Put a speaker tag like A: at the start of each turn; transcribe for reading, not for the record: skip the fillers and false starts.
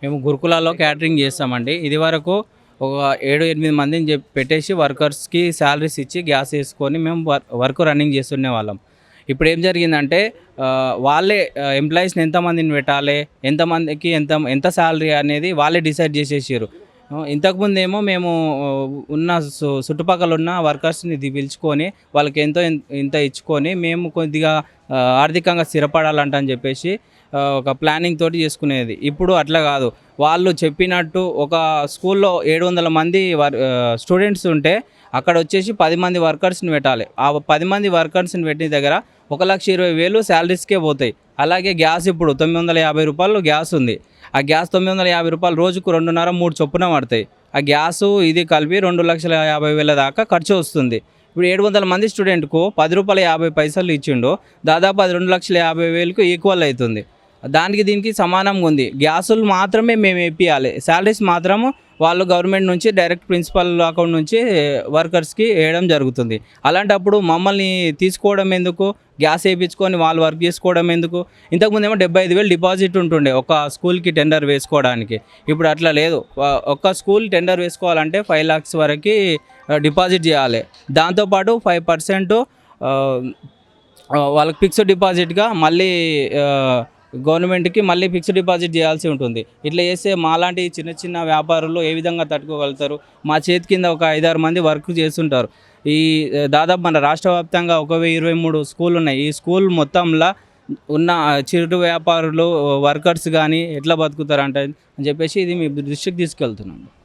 A: మేము గురుకులాల్లో క్యాటరింగ్ చేస్తామండి. ఇదివరకు ఒక 7, 8 మందిని పెట్టేసి వర్కర్స్‌కి సాలరీస్ ఇచ్చి గ్యాస్ ఏసుకొని మేము వర్క్ రన్నింగ్ చేస్తుండేవాళ్ళం. ఇప్పుడేం జరిగిందంటే వాళ్ళే ఎంప్లాయీస్‌ని ఎంతమందిని పెట్టాలి, ఎంతమందికి ఎంత సాలరీ అనేది వాళ్ళే డిసైడ్ చేసేసిర్రు. ఇంతకుముందేమో మేము ఉన్న చుట్టుపక్కల ఉన్న వర్కర్స్‌ని పిలుచుకొని వాళ్ళకి ఇంత ఇచ్చుకొని మేము కొద్దిగా ఆర్థికంగా స్థిరపడాలంట అని చెప్పేసి ఒక ప్లానింగ్ తోటి చేసుకునేది. ఇప్పుడు అట్లా కాదు. వాళ్ళు చెప్పినట్టు ఒక స్కూల్లో 700 మంది స్టూడెంట్స్ ఉంటే అక్కడ వచ్చేసి 10 మంది వర్కర్స్‌ని పెట్టాలి. ఆ 10 మంది వర్కర్స్‌ని పెట్టిన దగ్గర 1,20,000 శాలరీస్‌కే పోతాయి. అలాగే గ్యాస్ ఇప్పుడు రూ. 950 గ్యాస్ ఉంది. ఆ గ్యాస్ రూ. 950 రోజుకు 2.5, 3 చొప్పున పడతాయి. ఆ గ్యాసు ఇది కలిపి 2,50,000 దాకా ఖర్చు వస్తుంది. ఇప్పుడు 700 మంది స్టూడెంట్‌కు రూ. 10.50 ఇచ్చిండు. దాదాపు అది 2,50,000కు ఈక్వల్ అవుతుంది. దానికి దీనికి సమానంగా ఉంది. గ్యాసులు మాత్రమే మేము ఇప్పియాలి. శాలరీస్ మాత్రము వాళ్ళు గవర్నమెంట్ నుంచి డైరెక్ట్ ప్రిన్సిపల్ అకౌంట్ నుంచి వర్కర్స్కి వేయడం జరుగుతుంది. అలాంటప్పుడు మమ్మల్ని తీసుకోవడం ఎందుకు, గ్యాస్ వేయించుకొని వాళ్ళు వర్క్ చేసుకోవడం ఎందుకు? ఇంతకుముందేమో 75,000 డిపాజిట్ ఉంటుండే ఒక స్కూల్కి టెండర్ వేసుకోవడానికి. ఇప్పుడు అట్లా లేదు. ఒక్క స్కూల్ టెండర్ వేసుకోవాలంటే 5 lakhs వరకు డిపాజిట్ చేయాలి. దాంతోపాటు 5% వాళ్ళకి ఫిక్స్డ్ డిపాజిట్గా మళ్ళీ గవర్నమెంట్కి మళ్ళీ ఫిక్స్డ్ డిపాజిట్ చేయాల్సి ఉంటుంది. ఇట్లా చేస్తే మాలాంటి చిన్న చిన్న వ్యాపారులు ఏ విధంగా తట్టుకోగలుగుతారు? మా చేతి కింద ఒక 5-6 మంది వర్క్ చేస్తుంటారు. ఈ దాదాపు మన రాష్ట్ర వ్యాప్తంగా 1,023 స్కూళ్ళు ఉన్నాయి. ఈ స్కూల్ మొత్తంలో ఉన్న చిరు వ్యాపారులు వర్కర్స్ కానీ ఎట్లా బతుకుతారంటే అని చెప్పేసి ఇది మీ దృష్టికి తీసుకెళ్తున్నాను.